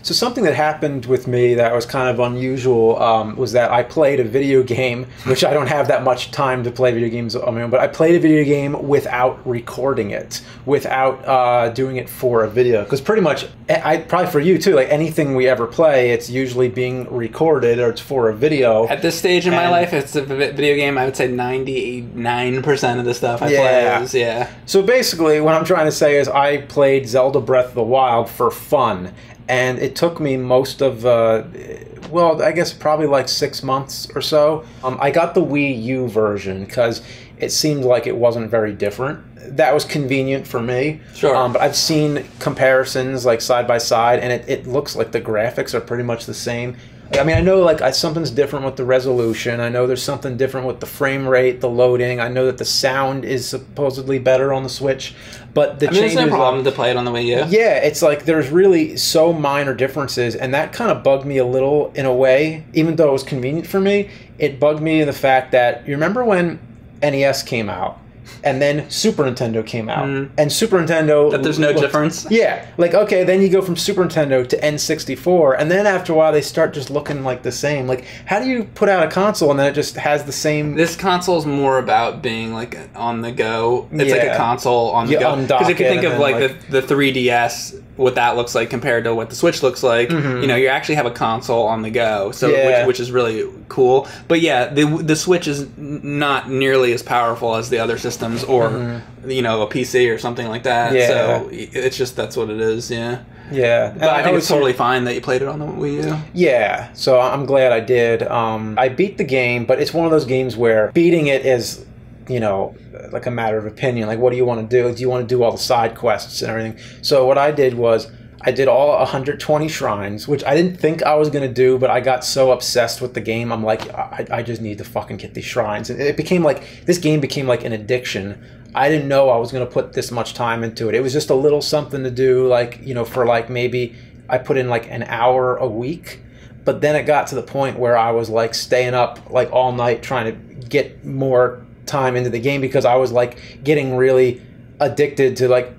So something that happened with me that was kind of unusual was that I played a video game, which I don't have that much time to play video games on my own, but I played a video game without recording it, without doing it for a video. Because pretty much, probably for you too, like anything we ever play, it's usually being recorded or it's for a video. At this stage in my life, it's a video game. I would say 99% of the stuff I play is, So basically, what I'm trying to say is I played Zelda Breath of the Wild for fun. And it took me most of, well, I guess probably like 6 months or so. I got the Wii U version because it seemed like it wasn't very different. That was convenient for me. Sure. But I've seen comparisons like side by side, and it looks like the graphics are pretty much the same. I mean, I know like something's different with the resolution. I know there's something different with the frame rate, the loading. I know that the sound is supposedly better on the Switch, but the changes. There's no problem to play it on the Wii U. Yeah, it's like there's really so minor differences, and that kind of bugged me a little in a way. Even though it was convenient for me, it bugged me in the fact that you remember when NES came out. And then Super Nintendo came out. And Super Nintendo... That there's no difference? Yeah. Like, okay, then you go from Super Nintendo to N64, and then after a while they start just looking like the same. Like, how do you put out a console and then it just has the same... This console's more about being, like, on the go. It's like a console on the go. Because if you think of, like, the 3DS... what that looks like compared to what the Switch looks like, you know, you actually have a console on the go, so which is really cool. But yeah, the Switch is not nearly as powerful as the other systems, or you know, a PC or something like that. Yeah. So it's just that's what it is. Yeah. Yeah, but I think it's totally fine that you played it on the Wii U. Yeah, so I'm glad I did. I beat the game, but it's one of those games where beating it is, you know, like a matter of opinion. Like, what do you want to do? Do you want to do all the side quests and everything? So what I did was I did all 120 shrines, which I didn't think I was going to do, but I got so obsessed with the game. I'm like, I just need to fucking get these shrines. And it became like, this game became like an addiction. I didn't know I was going to put this much time into it. It was just a little something to do, like, you know, for like maybe I put in like an hour a week. But then it got to the point where I was like staying up like all night trying to get more time into the game because I was like getting really addicted to like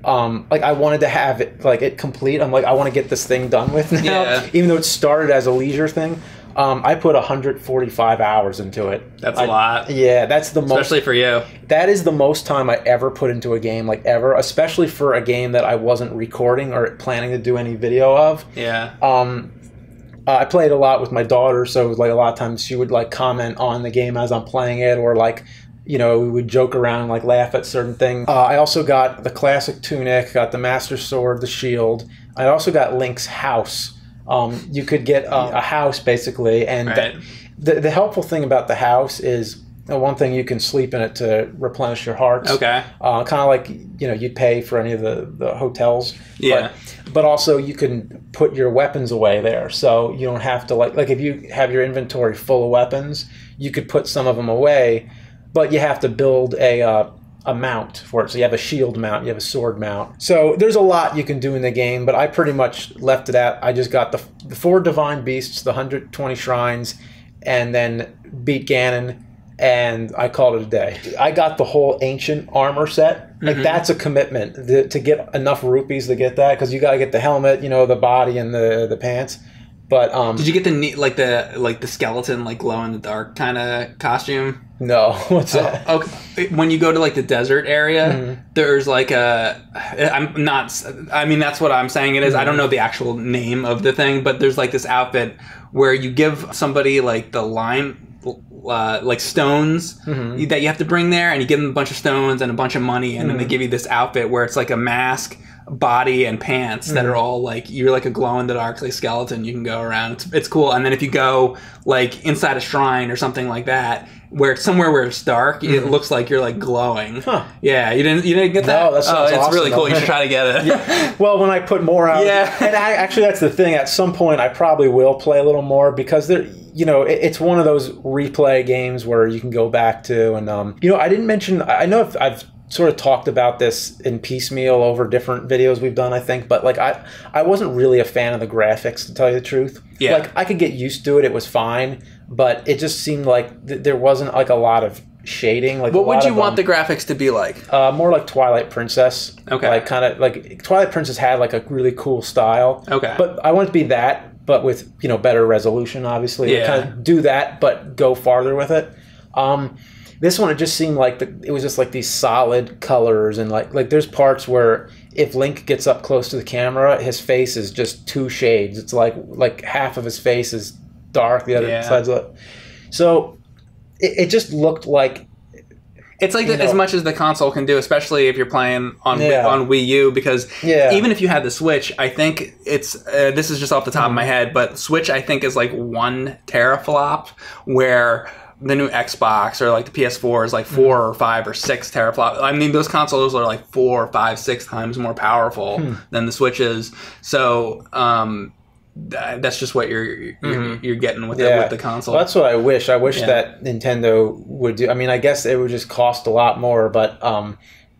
I wanted to have it like it complete. I'm like, I want to get this thing done with now, even though it started as a leisure thing. I put 145 hours into it. That's a lot. Yeah, that's the most, especially for you. That is the most time I ever put into a game, like ever, especially for a game that I wasn't recording or planning to do any video of. Yeah. I played a lot with my daughter, so like a lot of times she would like comment on the game as I'm playing it, or like, you know, we would joke around and like laugh at certain things. I also got the classic tunic, got the Master Sword, the shield. I also got Link's house. You could get a house basically, and the helpful thing about the house is one thing, you can sleep in it to replenish your hearts. Okay. Kind of like, you know, you'd pay for any of the hotels. Yeah. But also you can put your weapons away there, so you don't have to like if you have your inventory full of weapons, you could put some of them away, but you have to build a mount for it. So you have a shield mount, you have a sword mount. So there's a lot you can do in the game, but I pretty much left it at, I just got the 4 divine beasts, the 120 shrines, and then beat Ganon, and I called it a day. I got the whole ancient armor set. Like, that's a commitment to get enough rupees to get that, because you got to get the helmet, you know, the body, and the pants. But did you get the skeleton like glow in the dark kind of costume? No, what's that? Okay, when you go to like the desert area, there's like I mean that's what I'm saying it is. I don't know the actual name of the thing, but there's like this outfit where you give somebody like the lime like stones that you have to bring there, and you give them a bunch of stones and a bunch of money, and then they give you this outfit where it's like a mask, body, and pants that are all like, you're like a glow-in-the-dark like skeleton. You can go around. It's cool. And then if you go like inside a shrine or something like that, where it's somewhere where it's dark, it looks like you're like glowing. Yeah, you didn't get that? No, that sounds it's awesome, really cool. You should try to get it. Yeah. Well, when I put more out, and actually that's the thing. At some point, I probably will play a little more, because there, you know, it's one of those replay games where you can go back to, and you know, I didn't mention. I know I've sort of talked about this in piecemeal over different videos we've done, I think, but like I wasn't really a fan of the graphics, to tell you the truth. Yeah. Like, I could get used to it, it was fine, but it just seemed like there wasn't like a lot of shading. Like, what would you want the graphics to be like? More like Twilight Princess. Okay. Like kind of like Twilight Princess had like a really cool style. Okay. But I want it to be that, but with better resolution, obviously. Yeah. Kind of do that, but go farther with it. This one, it just seemed like it was just like these solid colors, and like there's parts where if Link gets up close to the camera, his face is just 2 shades. It's like half of his face is dark, the other side's light. So it just looked like it's like as much as the console can do, especially if you're playing on Wii U, because even if you had the Switch, I think it's this is just off the top of my head, but Switch I think is like 1 teraflop, where the new Xbox or like the PS4 is like 4 or 5 or 6 teraflop. I mean, those consoles are like 4, 5, 6 times more powerful than the Switch is. So that's just what you're getting with the console. Well, that's what I wish. I wish that Nintendo would do. I mean, I guess it would just cost a lot more, but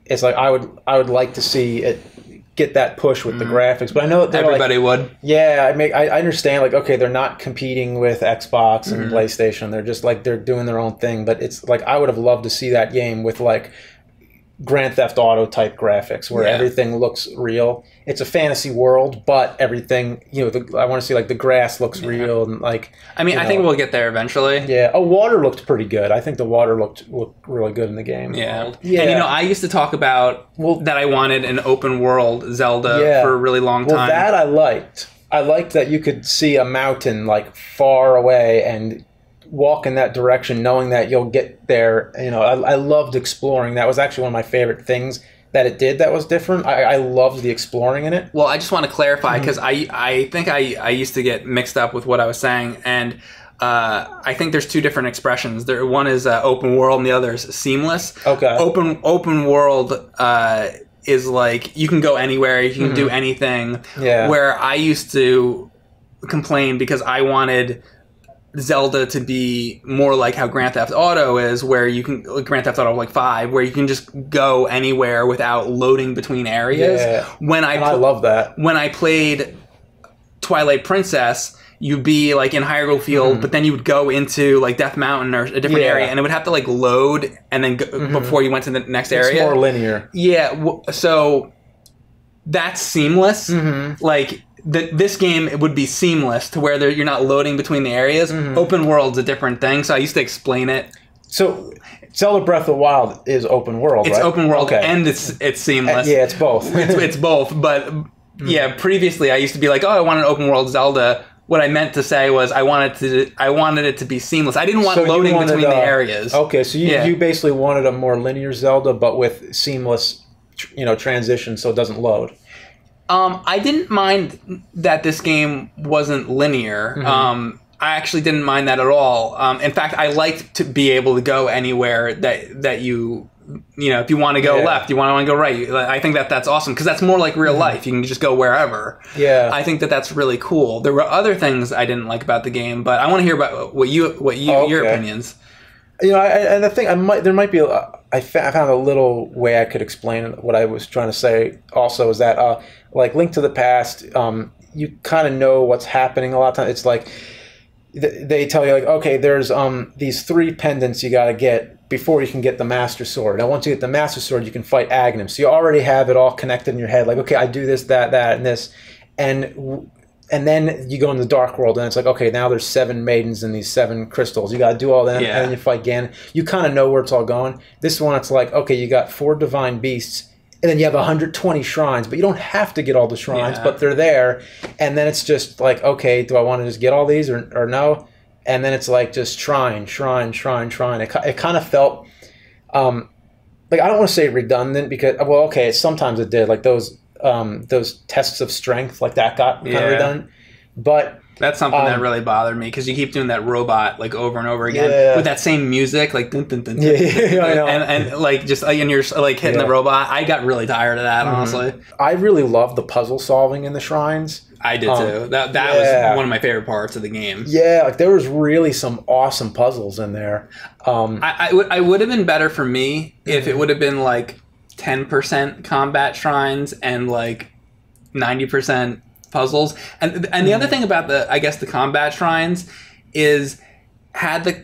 it's like I would like to see it get that push with the graphics. But I know everybody would. Yeah, I understand. Like, okay, they're not competing with Xbox and PlayStation. They're just like they're doing their own thing. But it's like I would have loved to see that game with like Grand Theft Auto type graphics where everything looks real. It's a fantasy world, but everything, I want to see like the grass looks real and like. I mean, I think we'll get there eventually. Yeah. Oh, water looked pretty good. I think the water looked really good in the game. Yeah. Yeah. And I used to talk about that I wanted an open world Zelda for a really long time. Well, that I liked. I liked that you could see a mountain like far away and walk in that direction knowing that you'll get there. I loved exploring. That was actually one of my favorite things that it did that was different. I loved the exploring in it. Well, I just want to clarify because I think I used to get mixed up with what I was saying, and I think there's 2 different expressions. One is open world and the other is seamless. Okay. Open world is like you can go anywhere, you can do anything. Yeah. Where I used to complain because I wanted Zelda to be more like how Grand Theft Auto is, where you can Grand Theft Auto like 5, where you can just go anywhere without loading between areas. Yeah. I love that. When I played Twilight Princess, you'd be like in Hyrule Field, but then you would go into like Death Mountain or a different area, and it would have to like load and then go, before you went to the next area. It's more linear. Yeah, so that's seamless. Like. This game it would be seamless to where you're not loading between the areas. Open world's a different thing, so I used to explain it. So, Zelda Breath of the Wild is open world, It's right? open world, and it's seamless. Yeah, it's both. it's both, but previously I used to be like, oh, I want an open world Zelda. What I meant to say was I wanted it to be seamless. I didn't want loading between the areas. Okay, so you basically wanted a more linear Zelda, but with seamless, transition, so it doesn't load. I didn't mind that this game wasn't linear. I actually didn't mind that at all. In fact, I liked to be able to go anywhere that you if you want to go left, you want to go right. I think that's awesome because that's more like real life. You can just go wherever. Yeah, I think that's really cool. There were other things I didn't like about the game, but I want to hear about your opinions. I think there might be. I found a little way I could explain what I was trying to say. Also, is that like Link to the Past, you kind of know what's happening a lot of times. It's like they tell you like, okay, there's these 3 pendants you got to get before you can get the Master Sword. Now, once you get the Master Sword, you can fight Aghanim. So you already have it all connected in your head. Like, okay, I do this, that, and this, and then you go in the Dark World, and it's like, okay, now there's 7 maidens and these 7 crystals. You got to do all that, and then you fight Ganon. You kind of know where it's all going. This one, it's like, okay, you got 4 divine beasts, and then you have 120 shrines, but you don't have to get all the shrines, but they're there. And then it's just like, okay, do I want to just get all these or no? And then it's like just shrine. It kind of felt, like, I don't want to say redundant because, well, okay, sometimes it did. Like those tests of strength, like that got kind of redundant. But that's something that really bothered me because you keep doing that robot like over and over again with that same music, like dun, dun, dun, dun, I know. and like just and you're like hitting the robot. I got really tired of that, honestly. I really love the puzzle solving in the shrines. I did too. That was one of my favorite parts of the game. Yeah, like there was really some awesome puzzles in there. I would have been better for me if it would have been like 10% combat shrines and like 90% puzzles. And the other thing about the combat shrines is let's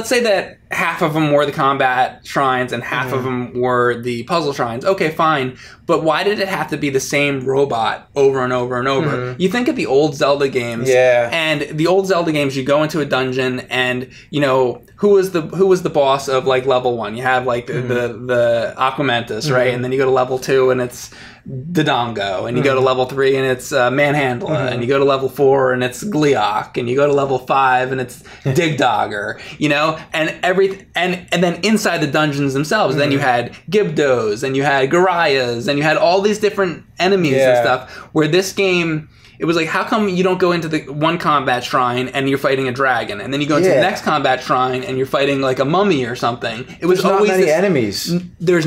say that half of them were the combat shrines and half of them were the puzzle shrines. Okay, fine. But why did it have to be the same robot over and over and over? You think of the old Zelda games, and the old Zelda games, you go into a dungeon, and you know who was the boss of like level 1? You have like the Aquamentus, right? And then you go to level 2, and it's Dodongo, and you go to level 3, and it's Manhandla, and you go to level 4, and it's Gleeok, and you go to level 5, and it's Digdogger, you know, and then inside the dungeons themselves, then you had Gibdos, and you had Garayas, and you had all these different enemies and stuff. Where this game, it was like, how come you don't go into the one combat shrine and you're fighting a dragon, and then you go into the next combat shrine and you're fighting like a mummy or something? It was There's always not many enemies. There's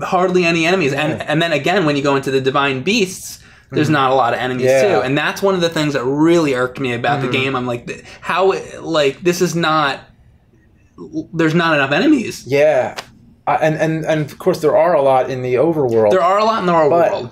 hardly any enemies, and then again when you go into the divine beasts, there's not a lot of enemies too, and that's one of the things that really irked me about the game. I'm like, how this is not. There's not enough enemies. Yeah, and of course there are a lot in the overworld. There are a lot in the overworld.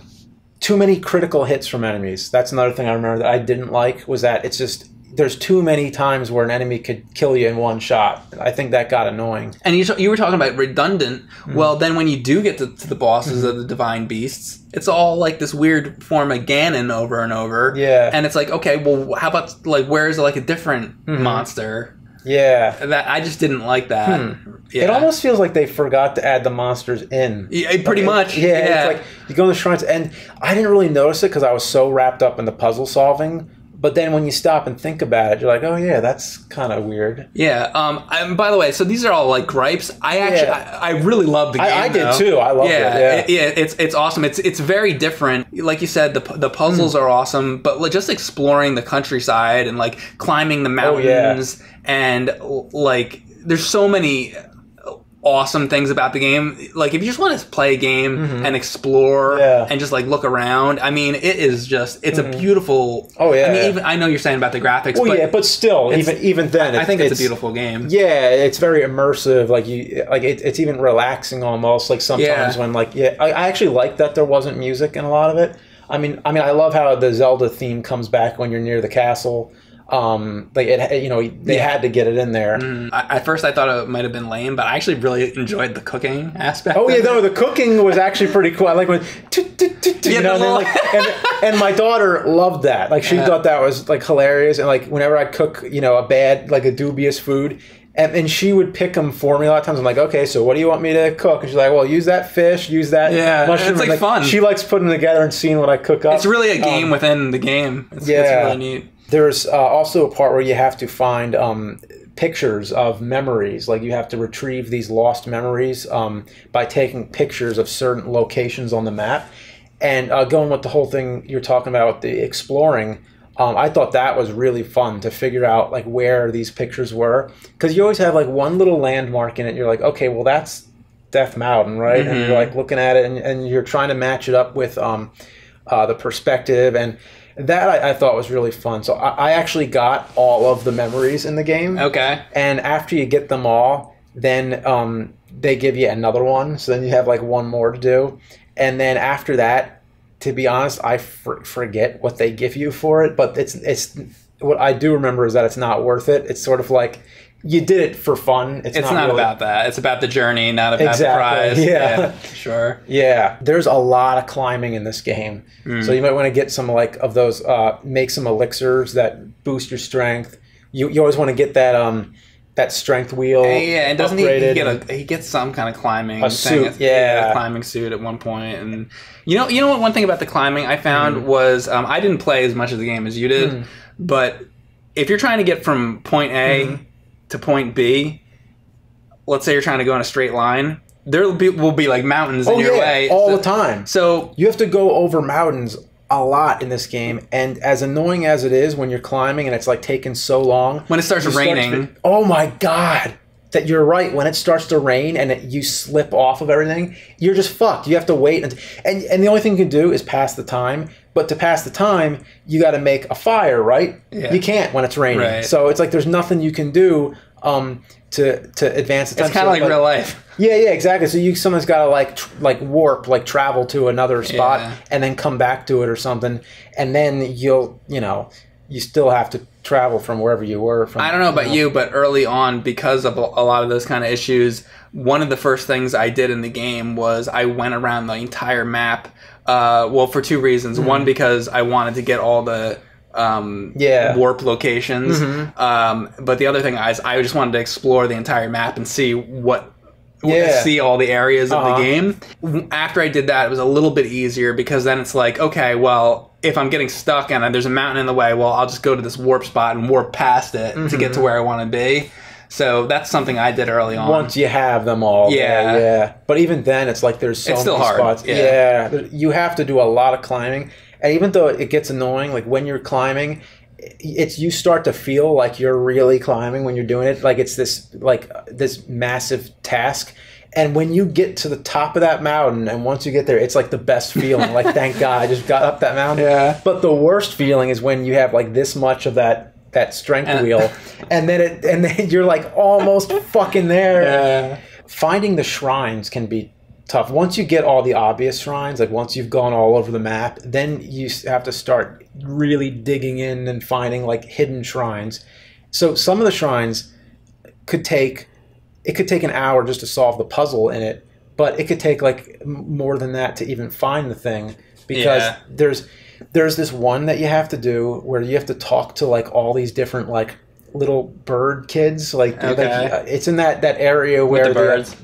Too many critical hits from enemies. That's another thing I remember that I didn't like, was that it's just, there's too many times where an enemy could kill you in one shot. I think that got annoying. And you were talking about redundant. Well, then when you do get to the bosses of the divine beasts, it's all like this weird form of Ganon over and over. Yeah. And it's like, okay, well, how about like, where's like a different monster? Yeah. That I just didn't like that. Yeah. It almost feels like they forgot to add the monsters in. Yeah, pretty much. Yeah, it's like you go in the shrines, and I didn't really notice it because I was so wrapped up in the puzzle solving. But then when you stop and think about it, you're like, oh yeah, that's kind of weird. Yeah. And by the way, so these are all like gripes. I really love the game. I did too. I loved it. Yeah. It's awesome. It's very different. Like you said, the puzzles are awesome, but like, just exploring the countryside and like climbing the mountains and like there's so many awesome things about the game. Like if you just want to play a game and explore and just like look around, I mean, it is just, it's a beautiful. Oh yeah. I mean, even I know you're saying about the graphics, but still, even then, I think it's a beautiful game. Yeah, it's very immersive. Like it's even relaxing almost. Like sometimes when I actually like that there wasn't music in a lot of it. I mean, I love how the Zelda theme comes back when you're near the castle. They had to get it in there. At first I thought it might have been lame, but I actually really enjoyed the cooking aspect. Oh yeah, no, the cooking was actually pretty cool. I like when and my daughter loved that. Like she thought that was like hilarious, and like whenever I cook, a bad, like a dubious food, and she would pick them for me a lot of times. I'm like, okay, so what do you want me to cook? And she's like, well, use that fish, use that mushroom. It's like fun. She likes putting them together and seeing what I cook up. It's really a game within the game. It's really neat. There's also a part where you have to find pictures of memories. Like you have to retrieve these lost memories by taking pictures of certain locations on the map. And going with the whole thing you're talking about with the exploring, I thought that was really fun to figure out like where these pictures were. Because you always have like one little landmark in it. You're like, okay, well that's Death Mountain, right? And you're like looking at it and you're trying to match it up with the perspective, and that I thought was really fun. So I actually got all of the memories in the game. Okay. And after you get them all, then they give you another one. So then you have like one more to do. And then after that, to be honest, I forget what they give you for it. But it's what I do remember is that it's not worth it. It's sort of like you did it for fun. It's not really about that. It's about the journey, not about the prize. Yeah. Sure. Yeah. There's a lot of climbing in this game. So you might want to get some like of those, make some elixirs that boost your strength. You always want to get that that strength wheel. Yeah, and doesn't he gets some kind of climbing suit? A climbing suit at one point. And you know what? One thing about the climbing I found was I didn't play as much of the game as you did, but if you're trying to get from point A to point B, let's say you're trying to go in a straight line, there will be like mountains in your way all the time. So you have to go over mountains a lot in this game, and as annoying as it is when you're climbing and it's like taking so long, when it starts raining, oh my god, that you're right, when it starts to rain and you slip off of everything, you're just fucked. You have to wait and the only thing you can do is pass the time. But to pass the time, you got to make a fire, right? You can't when it's raining. Right. So it's like there's nothing you can do to advance the time. It's kind of like real life. Yeah, exactly. So someone's got to like warp, like travel to another spot and then come back to it or something, and then you still have to travel from wherever you were. From, I don't know about you, but early on, because of a lot of those kind of issues, one of the first things I did in the game was I went around the entire map. Well, for two reasons. One, because I wanted to get all the warp locations. But the other thing is I just wanted to explore the entire map and see see all the areas of the game. After I did that, it was a little bit easier because then it's like, okay, well, if I'm getting stuck and there's a mountain in the way, well, I'll just go to this warp spot and warp past it to get to where I want to be. So that's something I did early on. Once you have them all. Yeah. But even then, it's like there's so many spots. Yeah. You have to do a lot of climbing. And even though it gets annoying, like when you're climbing, you start to feel like you're really climbing when you're doing it. Like it's this massive task. And when you get to the top of that mountain, and once you get there, it's like the best feeling. Like, thank God I just got up that mountain. Yeah. But the worst feeling is when you have like this much of that strength wheel, and then you're like almost fucking there. Yeah. Finding the shrines can be tough. Once you get all the obvious shrines, like once you've gone all over the map, then you have to start really digging in and finding like hidden shrines. So some of the shrines could take an hour just to solve the puzzle in it, but it could take like more than that to even find the thing, because there's this one that you have to do where you have to talk to like all these different like little bird kids, like it's in that area where with the birds.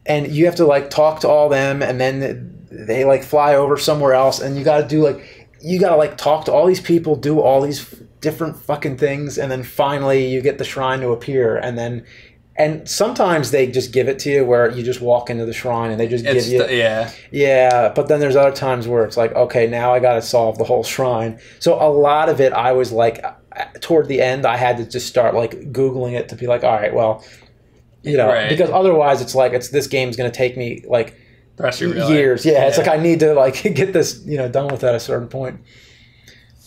And you have to like talk to all them, and then they like fly over somewhere else, and you got to like talk to all these people, do all these different fucking things, and then finally you get the shrine to appear, and sometimes they just give it to you where you just walk into the shrine and they just give you but then there's other times where it's like, okay, now I got to solve the whole shrine. So a lot of it I was like, toward the end I had to just start like Googling it to be like, all right, well, because otherwise it's like this game's going to take me like the rest of your years. It's like I need to like get this done with at a certain point.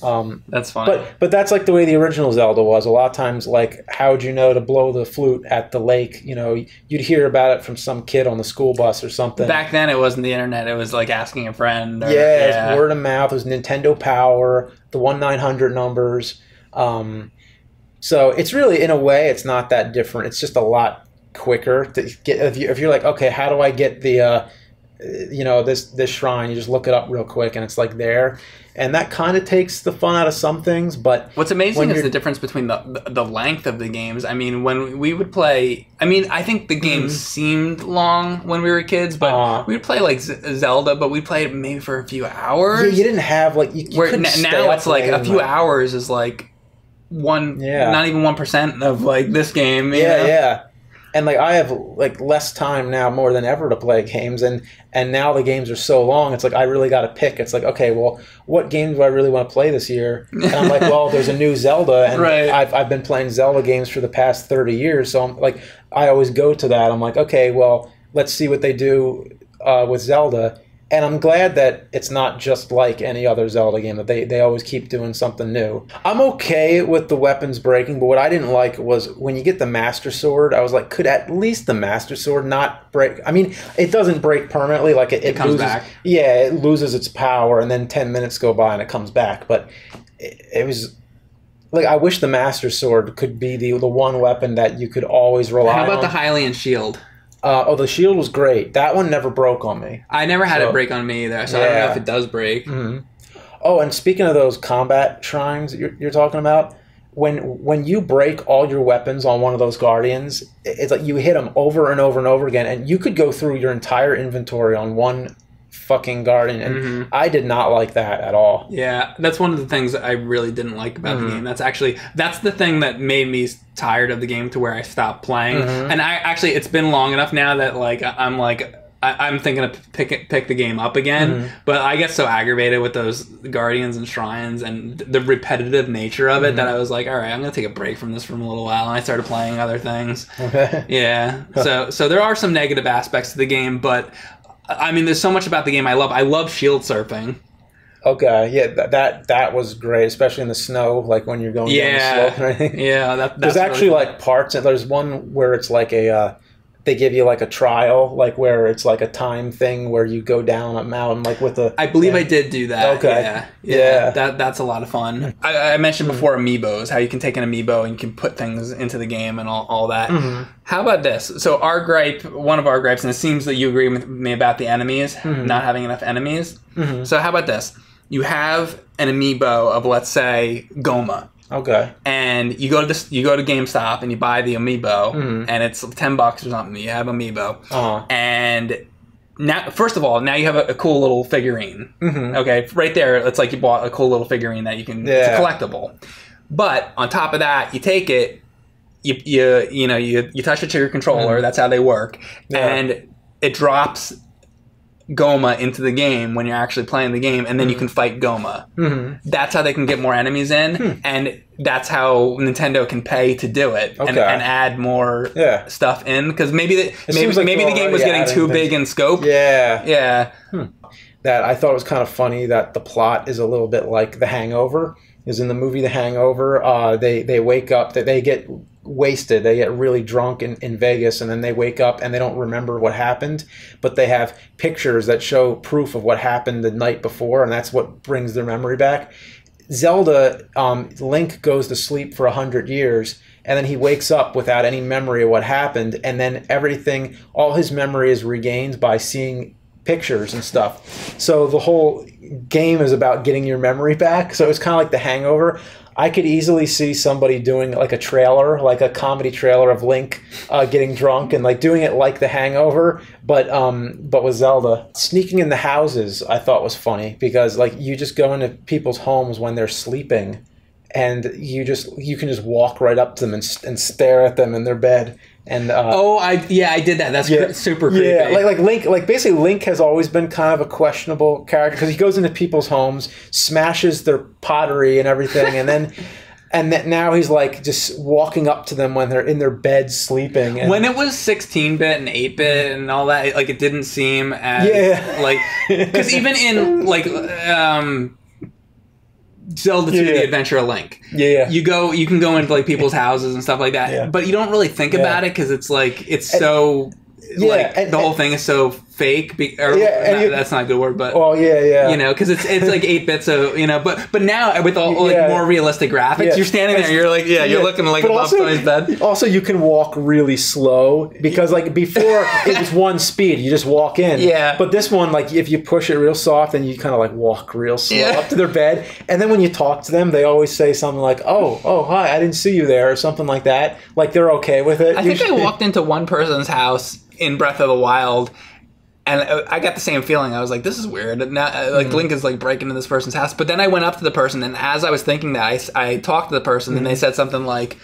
That's funny. But that's like the way the original Zelda was. A lot of times, like, how would you know to blow the flute at the lake? You'd hear about it from some kid on the school bus or something. Back then, it wasn't the internet. It was like asking a friend. It's word of mouth. It was Nintendo Power, the 1-900 numbers. So it's really, in a way, it's not that different. It's just a lot quicker to get. If you're like, okay, how do I get the this shrine? You just look it up real quick, and it's like there. And that kind of takes the fun out of some things, but what's amazing is the difference between the length of the games. I mean, when we would play, I think the game seemed long when we were kids, but we would play like Zelda, but we'd play it maybe for a few hours. Yeah, you didn't have like you couldn't now it's like a few hours is like not even 1% of like this game. Yeah. And like I have like less time now more than ever to play games, and now the games are so long. It's like I really got to pick. It's like, okay, well, what game do I really want to play this year? And I'm like, well, there's a new Zelda, and I've been playing Zelda games for the past 30 years, so I'm like, I always go to that. I'm like, okay, well, let's see what they do with Zelda. And I'm glad that it's not just like any other Zelda game, that they always keep doing something new. I'm okay with the weapons breaking, but what I didn't like was when you get the Master Sword, I was like, could at least the Master Sword not break? I mean, it doesn't break permanently. Like it comes loses, back. Yeah, it loses its power, and then 10 minutes go by and it comes back. But it was... like, I wish the Master Sword could be the one weapon that you could always rely on. How about the Hylian shield? The shield was great. That one never broke on me. I never had it break on me either, so I don't know if it does break. Mm-hmm. Oh, and speaking of those combat shrines you're talking about, when you break all your weapons on one of those guardians, it's like you hit them over and over and over again, and you could go through your entire inventory on one fucking guardian, and I did not like that at all. Yeah, that's one of the things that I really didn't like about the game. That's the thing that made me tired of the game to where I stopped playing. And it's been long enough now that like I'm thinking of pick the game up again, but I get so aggravated with those guardians and shrines and the repetitive nature of it that I was like, all right, I'm gonna take a break from this for a little while, and I started playing other things. Yeah, so there are some negative aspects to the game, but I mean, there's so much about the game I love. I love shield surfing. Okay, yeah, that was great, especially in the snow, like when you're going down the slope and everything. Yeah, there's actually really like parts. There's one where it's like they give you like a trial, like where it's like a time thing where you go down a mountain, like with a. I believe I did do that. Okay. Yeah. That's a lot of fun. I mentioned before Amiibos, how you can take an Amiibo and you can put things into the game and all that. How about this? So one of our gripes, and it seems that you agree with me about the enemies, not having enough enemies. So how about this? You have an Amiibo of, let's say, Goma. Okay. And you go to GameStop and you buy the Amiibo, and it's $10 or something. You have Amiibo, and now, first of all, now you have a cool little figurine. Okay, right there, it's like you bought a cool little figurine that you can. It's a collectible. But on top of that, you take it, you touch it to your controller. That's how they work, and it drops Goma into the game when you're actually playing the game, and then you can fight Goma. That's how they can get more enemies in, and that's how Nintendo can pay to do it and add more stuff in, because maybe the game was getting too big in scope. That I thought it was kind of funny that the plot is a little bit like The Hangover. Is in the movie The Hangover, they wake up, they get wasted, they get really drunk in Vegas, and then they wake up and they don't remember what happened, but they have pictures that show proof of what happened the night before, and that's what brings their memory back. Zelda, Link goes to sleep for 100 years, and then he wakes up without any memory of what happened, and then all his memory is regained by seeing pictures and stuff. So the whole game is about getting your memory back. So it's kind of like The Hangover. I could easily see somebody doing like a trailer, like a comedy trailer of Link getting drunk and like doing it like The Hangover, but with Zelda. Sneaking in the houses I thought was funny, because like you just go into people's homes when they're sleeping, and you can just walk right up to them and stare at them in their bed. And I did that. That's super creepy. Yeah, like Link, basically Link has always been kind of a questionable character, because he goes into people's homes, smashes their pottery and everything, and then now he's like just walking up to them when they're in their bed sleeping. And when it was 16-bit and 8-bit and all that, like it didn't seem as like, because even in like Zelda 2, The Adventure of Link. You can go into like people's houses and stuff like that, but you don't really think about it, because it's like the whole thing is so fake. That's not a good word, but because it's like 8-bit, so but now with all more realistic graphics, you're standing there, you're like you're looking like above somebody's bed. Also, you can walk really slow, because like before it was one speed, you just walk in. But this one, like if you push it real soft, and you kind of like walk real slow up to their bed, and then when you talk to them, they always say something like, "Oh, hi, I didn't see you there," or something like that. Like they're okay with it. I think I walked into one person's house in Breath of the Wild, and I got the same feeling. I was like, this is weird. Now, like Link is like breaking into this person's house. But then I went up to the person, and as I was thinking that, I talked to the person, and they said something like,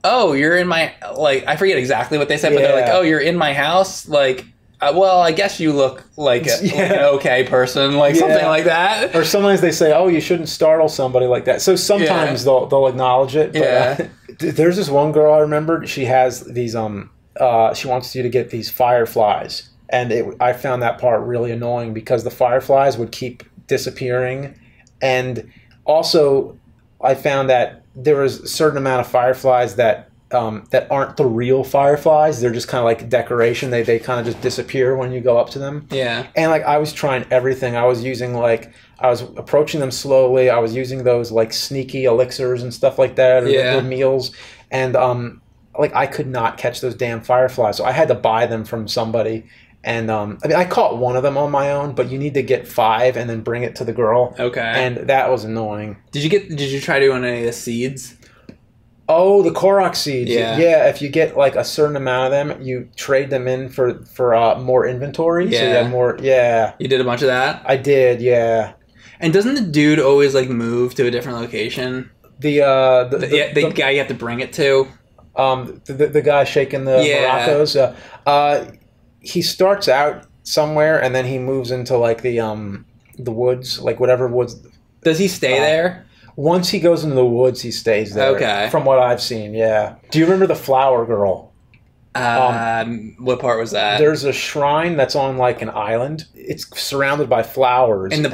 "Oh, you're in my," like, I forget exactly what they said, but they're like, "Oh, you're in my house?" Like, well, I guess you look like an okay person, like something like that. Or sometimes they say, "Oh, you shouldn't startle somebody like that." So sometimes they'll acknowledge it. But, there's this one girl I remembered. She has these she wants you to get these Fireflies. And I found that part really annoying, because the Fireflies would keep disappearing. And also, I found that there was a certain amount of Fireflies that aren't the real Fireflies. They're just kind of like decoration. They kind of just disappear when you go up to them. And like I was trying everything. I was using I was approaching them slowly. I was using those like sneaky elixirs and stuff like that, or the meals. And like I could not catch those damn Fireflies. So I had to buy them from somebody. And I mean, I caught one of them on my own, but you need to get 5 and then bring it to the girl. And that was annoying. Did you try doing any of the seeds? Oh, the Korok seeds. Yeah. If you get like a certain amount of them, you trade them in for more inventory. So you have more. You did a bunch of that? I did. Yeah. And doesn't the dude always like move to a different location? The guy you have to bring it to. The guy shaking the maracas. He starts out somewhere, and then he moves into like the woods, like whatever woods. Does he stay there? Once he goes into the woods, he stays there. Okay. From what I've seen, yeah. Do you remember the Flower Girl? What part was that? There's a shrine that's on like an island. It's surrounded by flowers. In the